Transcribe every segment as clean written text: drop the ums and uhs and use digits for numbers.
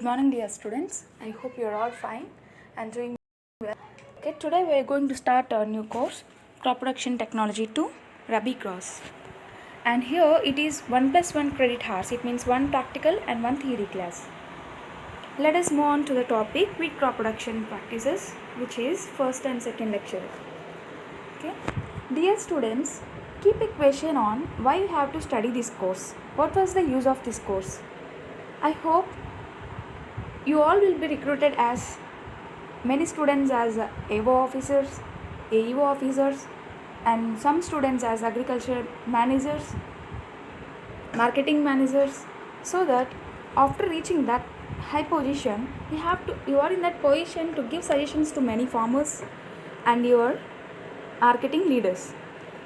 Good morning, dear students. I hope you are all fine and doing well. Okay, today we are going to start our new course, Crop Production Technology 2, Rabi Cross. And here it is 1 plus 1 credit hours. It means 1 practical and 1 theory class. Let us move on to the topic, wheat crop production practices, which is first and second lecture. Okay, dear students, keep a question on why you have to study this course. What was the use of this course? I hope you all will be recruited as many students as AO officers, AEO officers, and some students as agriculture managers, marketing managers, so that after reaching that high position, you are in that position to give suggestions to many farmers and your marketing leaders,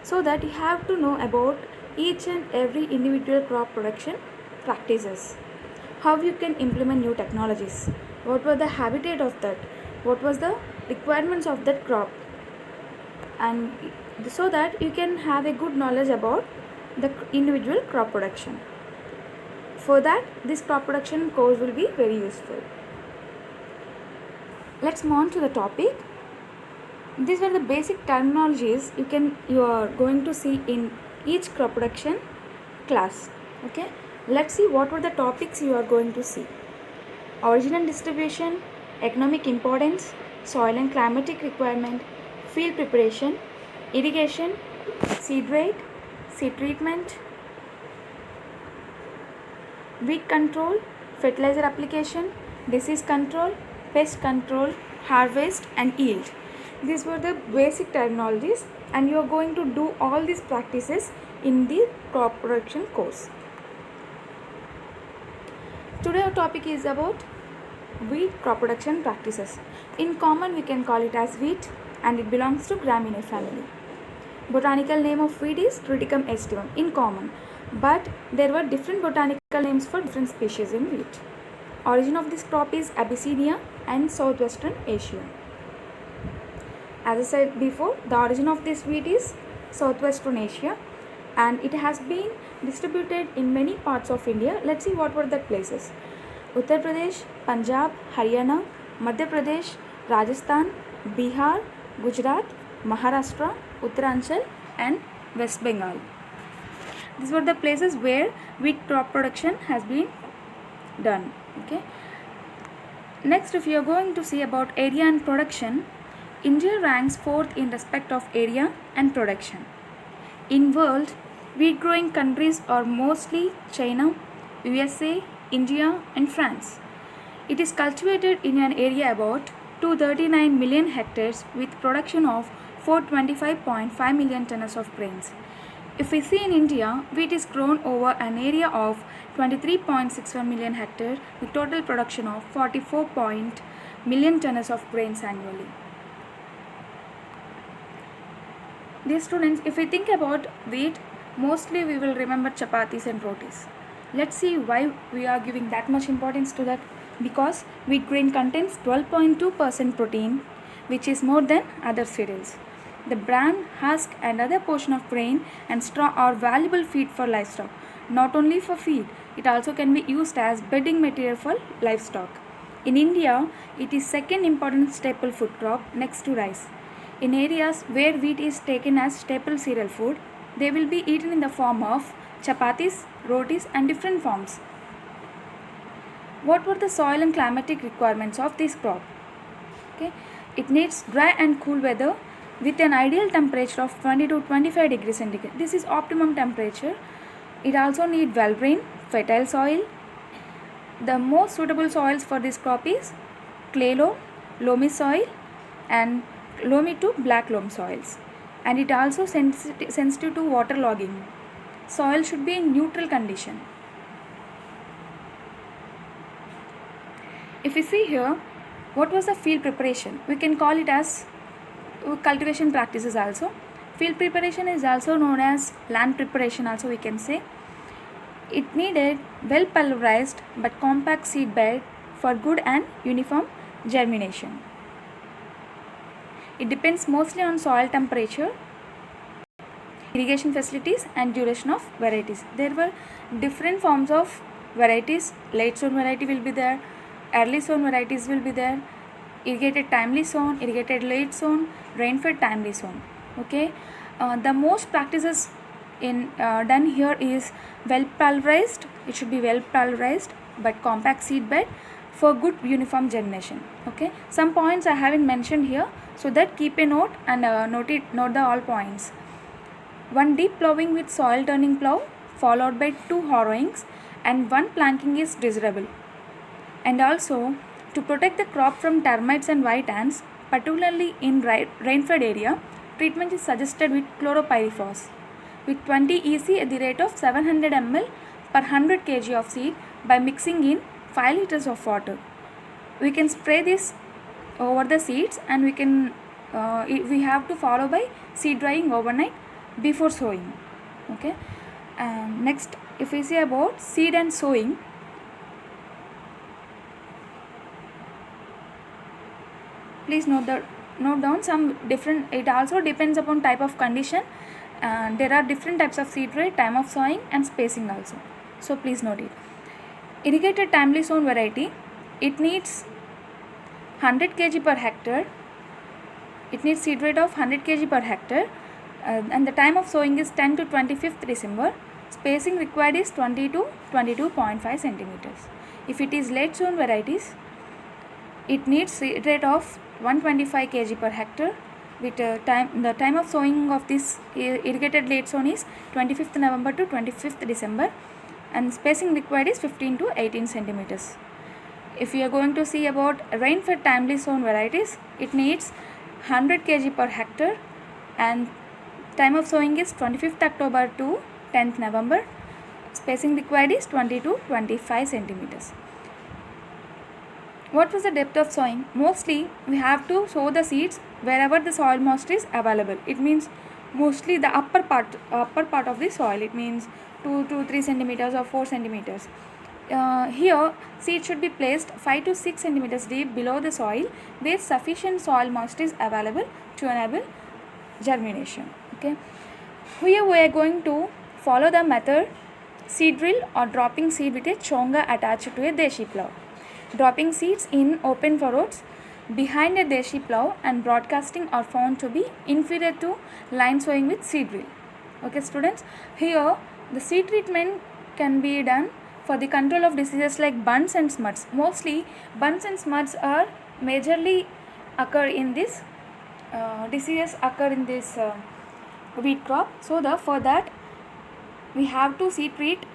so that you have to know about each and every individual crop production practices, how you can implement new technologies, what was the habitat of that, what was the requirements of that crop, and so that you can have a good knowledge about the individual crop production. For that, this crop production course will be very useful. Let's move on to the topic. These are the basic terminologies you are going to see in each crop production class. Okay, let's see what were the topics you are going to see. Origin and distribution, economic importance, soil and climatic requirement, field preparation, irrigation, seed rate, seed treatment, weed control, fertilizer application, disease control, pest control, harvest and yield. These were the basic terminologies, and you are going to do all these practices in the crop production course. Today our topic is about wheat crop production practices. In common we can call it as wheat, and it belongs to Gramineae family. Botanical name of wheat is Triticum aestivum in common, but there were different botanical names for different species in wheat. Origin of this crop is Abyssinia and southwestern Asia. As I said before, the origin of this wheat is southwestern Asia, and it has been distributed in many parts of India. Let's see what were the places. Uttar Pradesh, Punjab, Haryana, Madhya Pradesh, Rajasthan, Bihar, Gujarat, Maharashtra, Uttaranchal and West Bengal. These were the places where wheat crop production has been done. Okay. Next, if you are going to see about area and production, India ranks 4th in respect of area and production. In world, wheat growing countries are mostly China, USA, India and France. It is cultivated in an area about 239 million hectares with production of 425.5 million tons of grains. If we see in India, wheat is grown over an area of 23.61 million hectares with total production of 44 million tons of grains annually. Dear students, if we think about wheat, mostly we will remember chapatis and rotis. Let's see why we are giving that much importance to that. Because wheat grain contains 12.2% protein, which is more than other cereals. The bran, husk and other portion of grain and straw are valuable feed for livestock. Not only for feed, it also can be used as bedding material for livestock. In India, it is second important staple food crop next to rice. In areas where wheat is taken as staple cereal food, they will be eaten in the form of chapatis, rotis and different forms. What were the soil and climatic requirements of this crop? Okay, it needs dry and cool weather with an ideal temperature of 20 to 25 degrees centigrade. This is optimum temperature. It also needs well drained, fertile soil. The most suitable soils for this crop is clay loam, loamy soil and loamy to black loam soils, and it also sensitive to water logging. Soil should be in neutral condition. If we see here, what was the field preparation? We can call it as cultivation practices also. Field preparation is also known as land preparation also we can say. It needed well pulverized but compact seed bed for good and uniform germination. It depends mostly on soil temperature, irrigation facilities and duration of varieties. There were different forms of varieties. Late sown variety will be there, early sown varieties will be there, irrigated timely sown, irrigated late sown, rain-fed timely sown. Okay, the most practices in done here is well pulverized. It should be well pulverized but compact seed bed for good uniform germination. Okay, some points I haven't mentioned here, so that keep a note and note the all points. One deep ploughing with soil turning plough followed by 2 harrowings and 1 planking is desirable. And also, to protect the crop from termites and white ants, particularly in rain-fed area, treatment is suggested with chlorpyrifos with 20 EC at the rate of 700 ml per 100 kg of seed by mixing in 5 liters of water. We can spray this over the seeds, and we have to follow by seed drying overnight before sowing. Okay. Next, if we say about seed and sowing, please note down some different. It also depends upon type of condition. There are different types of seed rate, time of sowing, and spacing also. So please note it. Irrigated timely sown variety, it needs 100 kg per hectare. It needs seed rate of 100 kg per hectare, and the time of sowing is 10 to 25th December. Spacing required is 20 to 22.5 centimeters. If it is late sown varieties, it needs seed rate of 125 kg per hectare. With the time of sowing of this irrigated late sown is 25th November to 25th December, and spacing required is 15 to 18 centimeters. If we are going to see about rain-fed timely sown varieties, it needs 100 kg per hectare, and time of sowing is 25th October to 10th November. Spacing required is 20 to 25 centimeters. What was the depth of sowing? Mostly we have to sow the seeds wherever the soil moisture is available. It means mostly the upper part of the soil. It means 2 to 3 centimeters or 4 centimeters. Here seed should be placed 5 to 6 centimeters deep below the soil where sufficient soil moisture is available to enable germination. Okay. Here we are going to follow the method seed drill or dropping seed with a chonga attached to a deshi plough. Dropping seeds in open furrows behind a deshi plough and broadcasting are found to be inferior to line sowing with seed drill. Okay students, here the seed treatment can be done for the control of diseases like bunts and smuts. Mostly bunts and smuts are majorly occur in this diseases occur in this wheat crop. So for that we have to seed treat.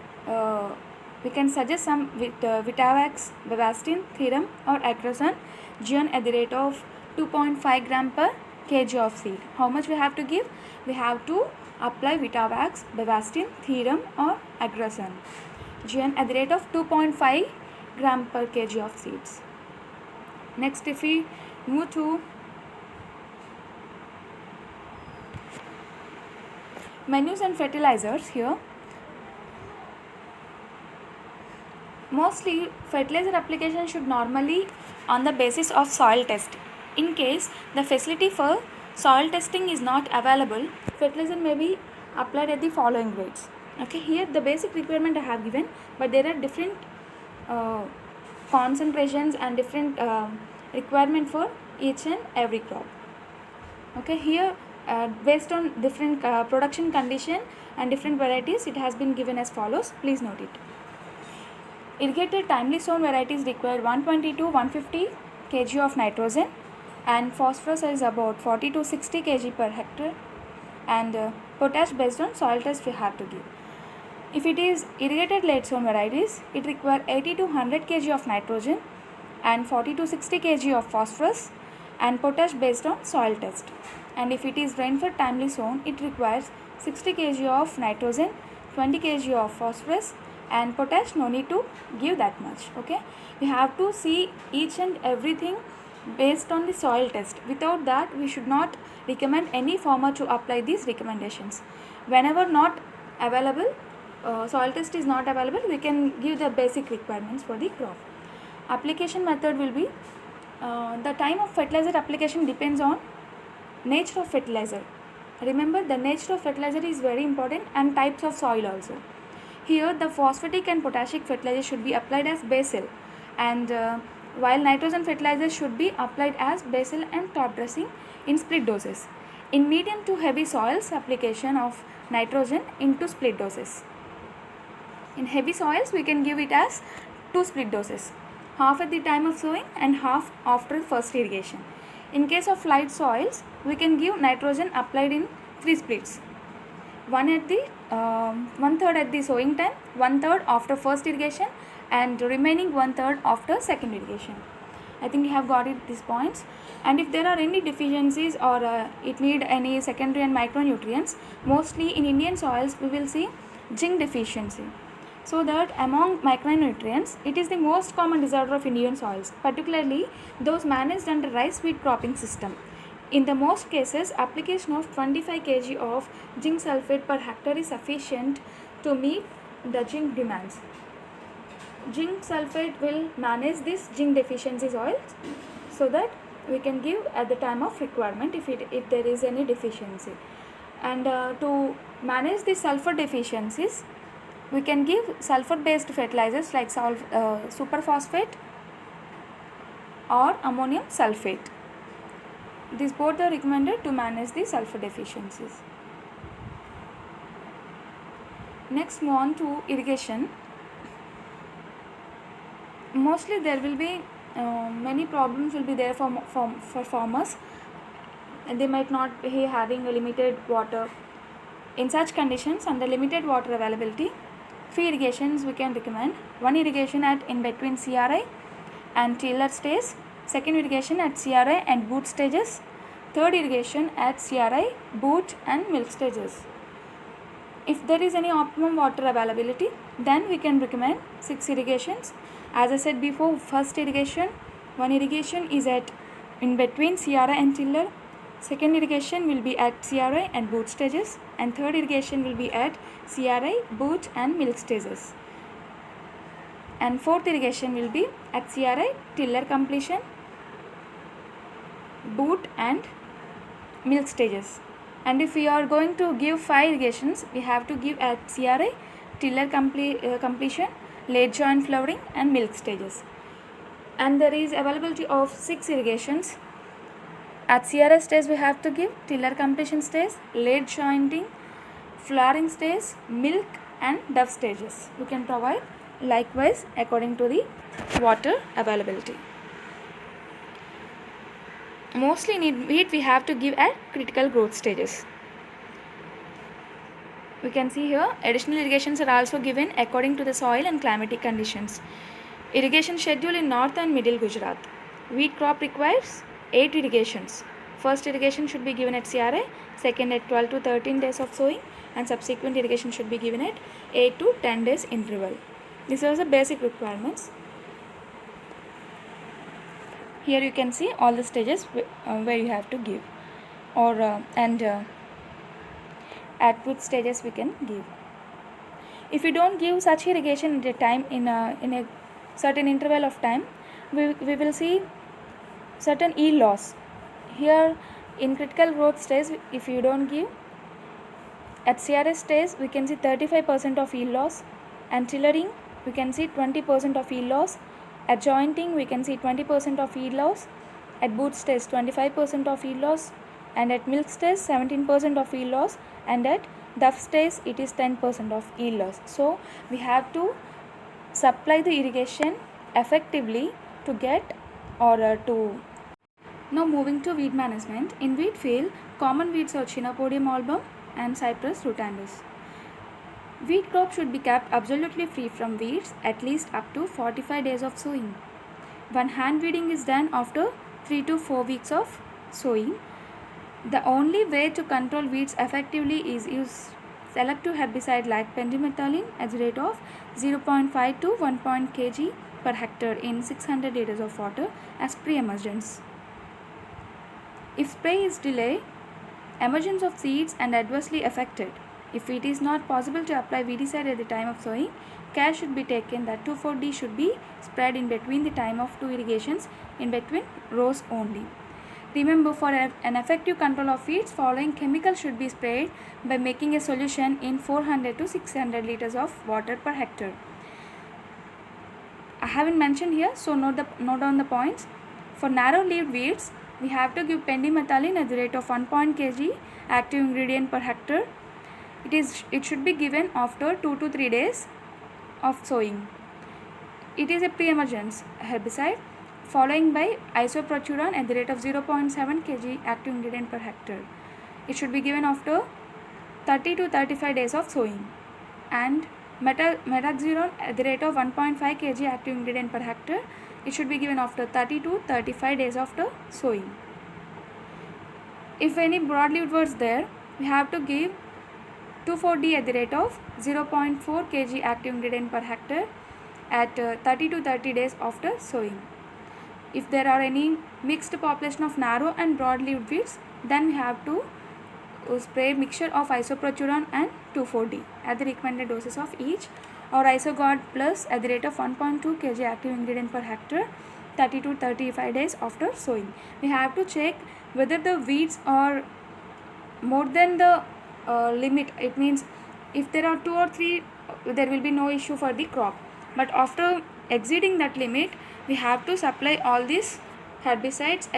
We can suggest some Vitavax, Bevastin, Thiram or Acrosan given at the rate of 2.5 gram per kg of seed. How much we have to give? We have to apply Vitavax, Bevastin, Thiram or Acrosan given at the rate of 2.5 gram per kg of seeds. Next, if we move to menus and fertilizers, here mostly fertilizer application should normally on the basis of soil test. In case the facility for soil testing is not available, fertilizer may be applied at the following rates. Okay, here the basic requirement I have given, but there are different concentrations and different requirement for each and every crop. Okay, here based on different production condition and different varieties, it has been given as follows. Please note it. Irrigated timely sown varieties require 120 to 150 kg of nitrogen, and phosphorus is about 40 to 60 kg per hectare, and potash based on soil test we have to give. If it is irrigated late sown varieties, it requires 80 to 100 kg of nitrogen and 40 to 60 kg of phosphorus and potash based on soil test. And if it is rain-fed timely sown, it requires 60 kg of nitrogen, 20 kg of phosphorus and potash. No need to give that much. Okay, we have to see each and everything based on the soil test. Without that, we should not recommend any farmer to apply these recommendations. Whenever not available, soil test is not available, we can give the basic requirements for the crop. Application method will be the time of fertilizer application depends on nature of fertilizer. Remember, the nature of fertilizer is very important, and types of soil also. Here the phosphatic and potassic fertilizer should be applied as basal, and while nitrogen fertilizers should be applied as basal and top dressing in split doses. In medium to heavy soils, application of nitrogen into split doses. In heavy soils, we can give it as 2 split doses, half at the time of sowing and half after first irrigation. In case of light soils, we can give nitrogen applied in 3 splits, one third at the sowing time, 1/3 after first irrigation, and remaining 1/3 after second irrigation. I think you have got it, these points. And if there are any deficiencies or it need any secondary and micronutrients, mostly in Indian soils we will see zinc deficiency. So that among micronutrients, it is the most common disorder of Indian soils, particularly those managed under rice wheat cropping system. In the most cases, application of 25 kg of zinc sulfate per hectare is sufficient to meet the zinc demands. Zinc sulfate will manage this zinc deficiency soils so that we can give at the time of requirement if there is any deficiency. And to manage the sulfur deficiencies, we can give sulfur based fertilizers like superphosphate or ammonium sulfate. These both are recommended to manage the sulfur deficiencies. Next, move on to irrigation. Mostly there will be many problems will be there for farmers, and they might not be having a limited water. In such conditions, under limited water availability, few irrigations we can recommend. One irrigation at in between CRI and tiller stage, second irrigation at CRI and boot stages, third irrigation at CRI, boot and milk stages. If there is any optimum water availability, then we can recommend 6 irrigations. As I said before, first irrigation, one irrigation is at in between CRI and tiller, second irrigation will be at CRI and boot stages, and third irrigation will be at CRI, boot and milk stages, and fourth irrigation will be at CRI, tiller completion, boot and milk stages. And if we are going to give 5 irrigations, we have to give at CRI, tiller completion, late joint flowering and milk stages. And there is availability of 6 irrigations. At CRI stage we have to give tiller completion stage, late jointing, flowering stage, milk and dove stages. We can provide likewise according to the water availability. Mostly in wheat we have to give at critical growth stages. We can see here additional irrigations are also given according to the soil and climatic conditions. Irrigation schedule in north and middle Gujarat. Wheat crop requires 8 irrigations. First irrigation should be given at CRI, second at 12 to 13 days of sowing, and subsequent irrigation should be given at 8 to 10 days interval. These are the basic requirements. Here you can see all the stages where you have to give, or at which stages we can give. If you don't give such irrigation at a time in a certain interval of time, we will see certain yield loss. Here in critical growth stage, if you don't give at CRS stage, we can see 35% of yield loss, and tillering we can see 20% of yield loss. At jointing we can see 20% of yield loss, at boot stage 25% of yield loss, and at milk stage 17% of yield loss, and at duff stage it is 10% of yield loss. So we have to supply the irrigation effectively to get or to. Now moving to weed management. In wheat field, common weeds are Chenopodium album and Cyprus rotundus. Wheat crop should be kept absolutely free from weeds at least up to 45 days of sowing. When hand weeding is done after 3 to 4 weeks of sowing, the only way to control weeds effectively is use selective herbicide like pendimethalin at the rate of 0.5 to 1 kg per hectare in 600 liters of water as pre-emergence. If spray is delayed, emergence of seeds and adversely affected. If it is not possible to apply weedicide at the time of sowing, care should be taken that 2,4-D should be spread in between the time of 2 irrigations in between rows only. Remember, for an effective control of weeds, following chemical should be sprayed by making a solution in 400 to 600 liters of water per hectare. I haven't mentioned here, so note down the points. For narrow-leaved weeds, we have to give pendimethalin at the rate of 1 kg active ingredient per hectare. It should be given after 2 to 3 days of sowing. It is a pre-emergence herbicide, following by isoproteron at the rate of 0.7 kg active ingredient per hectare. It should be given after 30 to 35 days of sowing. And metaxeron at the rate of 1.5 kg active ingredient per hectare. It should be given after 30 to 35 days after sowing. If any broadleaf was there, we have to give 2,4-D at the rate of 0.4 kg active ingredient per hectare at 30 to 30 days after sowing. If there are any mixed population of narrow and broad-leaved weeds, then we have to spray mixture of isoproteron and 2,4-D at the recommended doses of each, or Isogard plus at the rate of 1.2 kg active ingredient per hectare 30 to 35 days after sowing. We have to check whether the weeds are more than the limit. It means if there are 2 or 3, there will be no issue for the crop, but after exceeding that limit, we have to supply all these herbicides.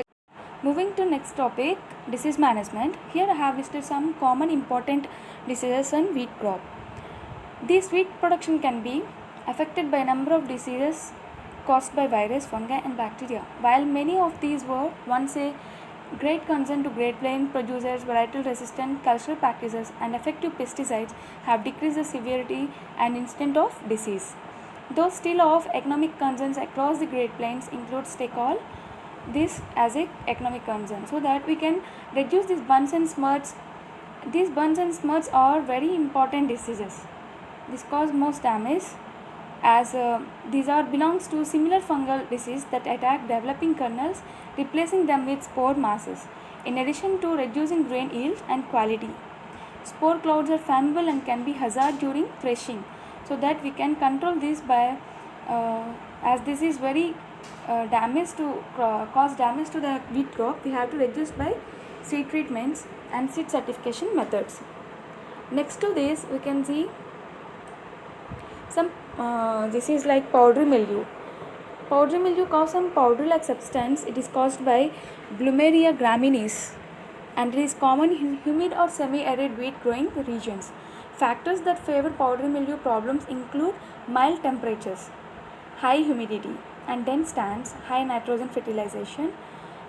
Moving to next topic, disease management. Here I have listed some common important diseases in wheat crop. This wheat production can be affected by a number of diseases caused by virus, fungi and bacteria. While many of these were once a great concern to Great Plains producers, varietal resistant cultural practices and effective pesticides have decreased the severity and extent of disease. Those still of economic concerns across the Great Plains includes take all this as a economic concern, so that we can reduce these burns and smirts. These burns and smirts are very important diseases. This cause most damage, as these belongs to similar fungal disease that attack developing kernels, replacing them with spore masses. In addition to reducing grain yield and quality, spore clouds are flammable and can be hazard during threshing, so that we can control this by as this is very cause damage to the wheat crop. We have to reduce by seed treatments and seed certification methods. Next to this, we can see some disease like powdery mildew. Powdery mildew causes some powder-like substance. It is caused by Bloomeria graminis, and it is common in humid or semi-arid wheat growing regions. Factors that favor powdery mildew problems include mild temperatures, high humidity and dense stands, high nitrogen fertilization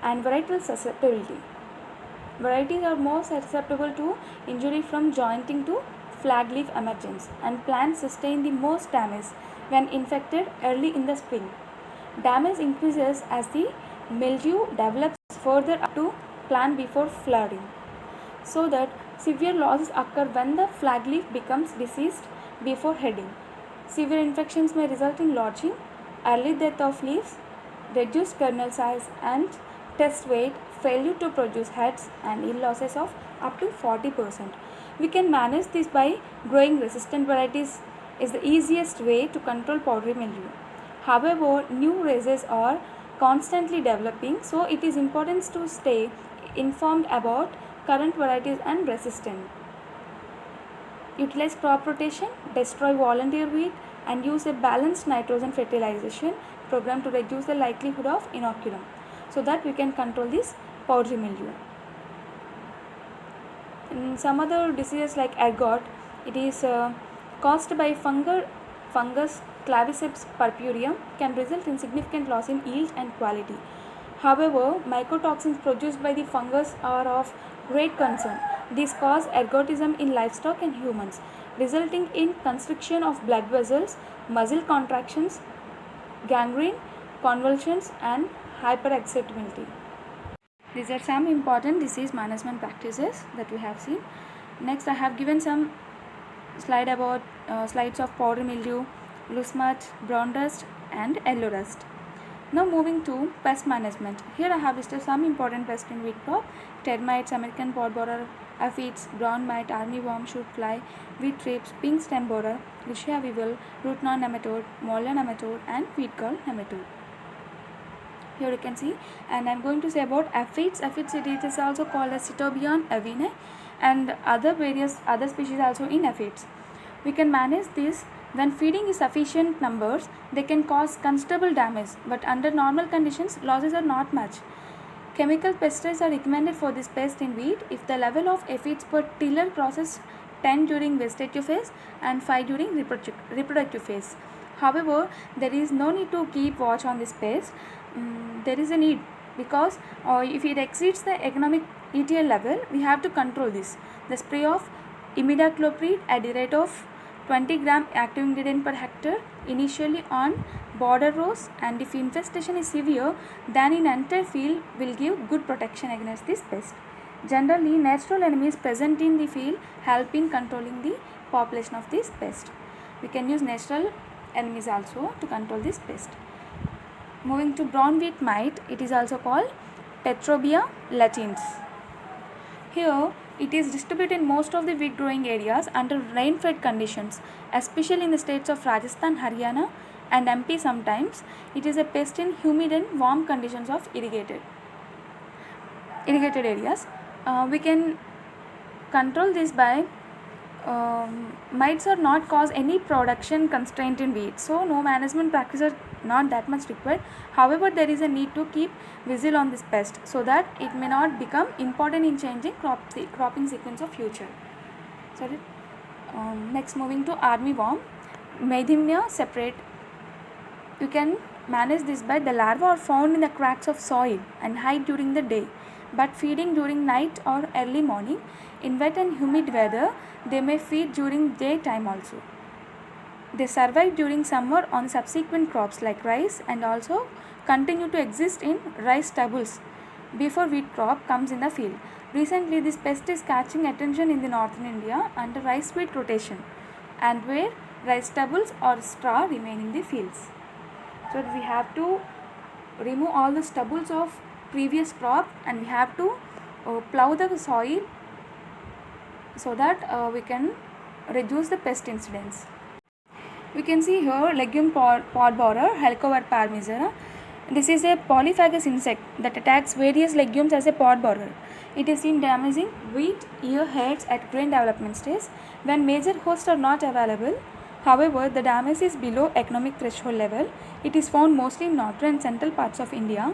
and varietal susceptibility. Varieties are more susceptible to injury from jointing to flag leaf emergence, and plants sustain the most damage when infected early in the spring. Damage increases as the mildew develops further up to plant before flowering, so that severe losses occur when the flag leaf becomes diseased before heading. Severe infections may result in lodging, early death of leaves, reduced kernel size and test weight, failure to produce heads and yield losses of up to 40%. We can manage this by growing resistant varieties is the easiest way to control powdery mildew. However, new races are constantly developing, so it is important to stay informed about current varieties and resistant. Utilize crop rotation, destroy volunteer weed and use a balanced nitrogen fertilization program to reduce the likelihood of inoculum, so that we can control this powdery mildew. In some other diseases like ergot, it is caused by fungus Claviceps purpureum, can result in significant loss in yield and quality. However, mycotoxins produced by the fungus are of great concern. These cause ergotism in livestock and humans, resulting in constriction of blood vessels, muscle contractions, gangrene, convulsions and hyperexcitability. These are some important disease management practices that we have seen. Next, I have given some slides of powdery mildew, loose smut, brown rust and yellow rust. Now moving to pest management. Here I have listed some important pests in wheat crop: termites, American pod borer, aphids, brown mite, armyworm, shoot fly, wheat thrips, pink stem borer, Lucia weevil, root knot nematode, molar nematode and wheat curl nematode. Here you can see, and I am going to say about aphids. Aphids, it is also called as Cetobion avinae, and various other species also in aphids. We can manage this when feeding in sufficient numbers. They can cause considerable damage, but under normal conditions, losses are not much. Chemical pesticides are recommended for this pest in wheat if the level of aphids per tiller crosses 10 during vegetative phase and 5 during reproductive phase. However, there is no need to keep watch on this pest. There is a need because if it exceeds the economic ETL level, we have to control this. The spray of imidacloprid at the rate of 20 gram active ingredient per hectare initially on border rows, and if infestation is severe, then in entire field will give good protection against this pest. Generally, natural enemies present in the field help in controlling the population of this pest. We can use natural enemies also to control this pest. Moving to brown wheat mite, it is also called Petrobia latins. Here, it is distributed in most of the wheat growing areas under rain-fed conditions, especially in the states of Rajasthan, Haryana and MP sometimes. It is a pest in humid and warm conditions of irrigated areas. We can control this by mites are not cause any production constraint in wheat, so no management practices are not that much required. However, there is a need to keep vigil on this pest so that it may not become important in changing cropping sequence of future. Next, moving to army worm, Meidemia separate. You can manage this by the larvae are found in the cracks of soil and hide during the day, but feeding during night or early morning. In wet and humid weather, they may feed during daytime also. They survive during summer on subsequent crops like rice and also continue to exist in rice stubbles before wheat crop comes in the field. Recently, this pest is catching attention in the northern India under rice wheat rotation and where rice stubbles or straw remain in the fields. So we have to remove all the stubbles of previous crop and we have to plow the soil so that we can reduce the pest incidence. We can see here legume pod borer, Helicoverpa parmesera. This is a polyphagous insect that attacks various legumes as a pod borer. It is seen damaging wheat ear heads at grain development stage when major hosts are not available. However, the damage is below economic threshold level. It is found mostly in northern and central parts of India.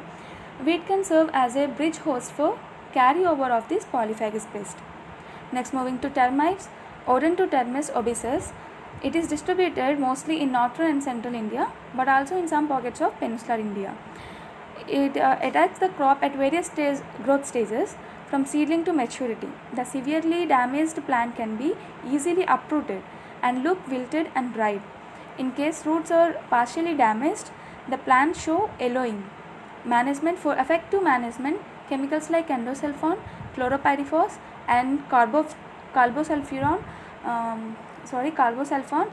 Wheat can serve as a bridge host for carryover of this polyphagous pest. Next, moving to termites, Odontotermes obesus. It is distributed mostly in northern and central India, but also in some pockets of peninsular India. It attacks the crop at various growth stages from seedling to maturity. The severely damaged plant can be easily uprooted and look wilted and dried. In case roots are partially damaged, the plants show yellowing. Management: for effective management, chemicals like endosulfan, chlorpyrifos and carbosulfan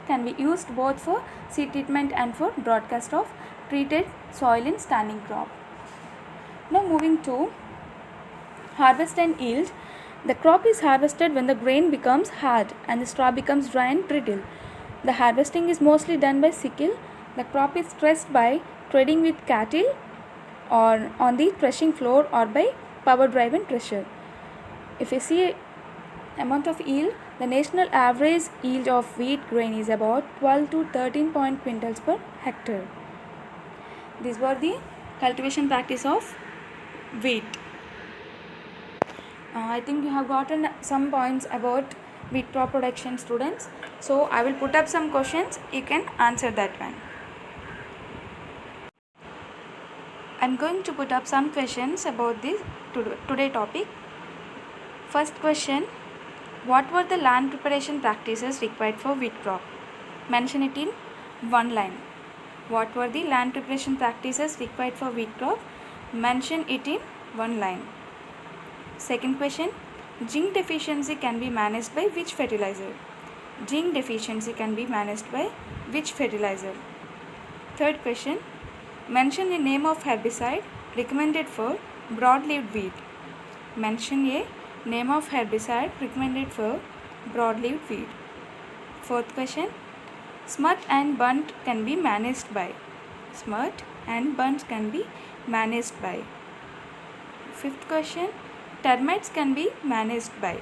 can be used both for seed treatment and for broadcast of treated soil in standing crop. Now moving to harvest and yield. The crop is harvested when the grain becomes hard and the straw becomes dry and brittle. The harvesting is mostly done by sickle. The crop is threshed by treading with cattle or on the threshing floor or by power driven thresher. If you see amount of yield, the national average yield of wheat grain is about 12 to 13 quintals per hectare. These were the cultivation practice of wheat. I think you have gotten some points about wheat crop production, students. So I will put up some questions. You can answer that one. I am going to put up some questions about this today topic. First question: what were the land preparation practices required for wheat crop? Mention it in one line. What were the land preparation practices required for wheat crop? Mention it in one line. Second question: zinc deficiency can be managed by which fertilizer? Zinc deficiency can be managed by which fertilizer? Third question: mention a name of herbicide recommended for broad-leaved wheat. Mention a name of herbicide recommended for broad-leaved wheat. Fourth question: smut and bunt can be managed by. Smut and bunt can be managed by. Fifth question: termites can be managed by.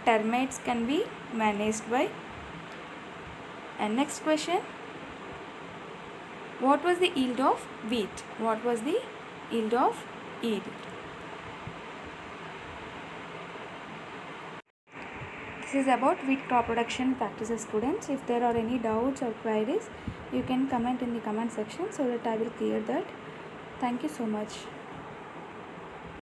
Termites can be managed by. And next question, what was the yield of wheat? What was the yield of wheat? This is about wheat crop production practices, students. If there are any doubts or queries, you can comment in the comment section so that I will clear that. Thank you so much.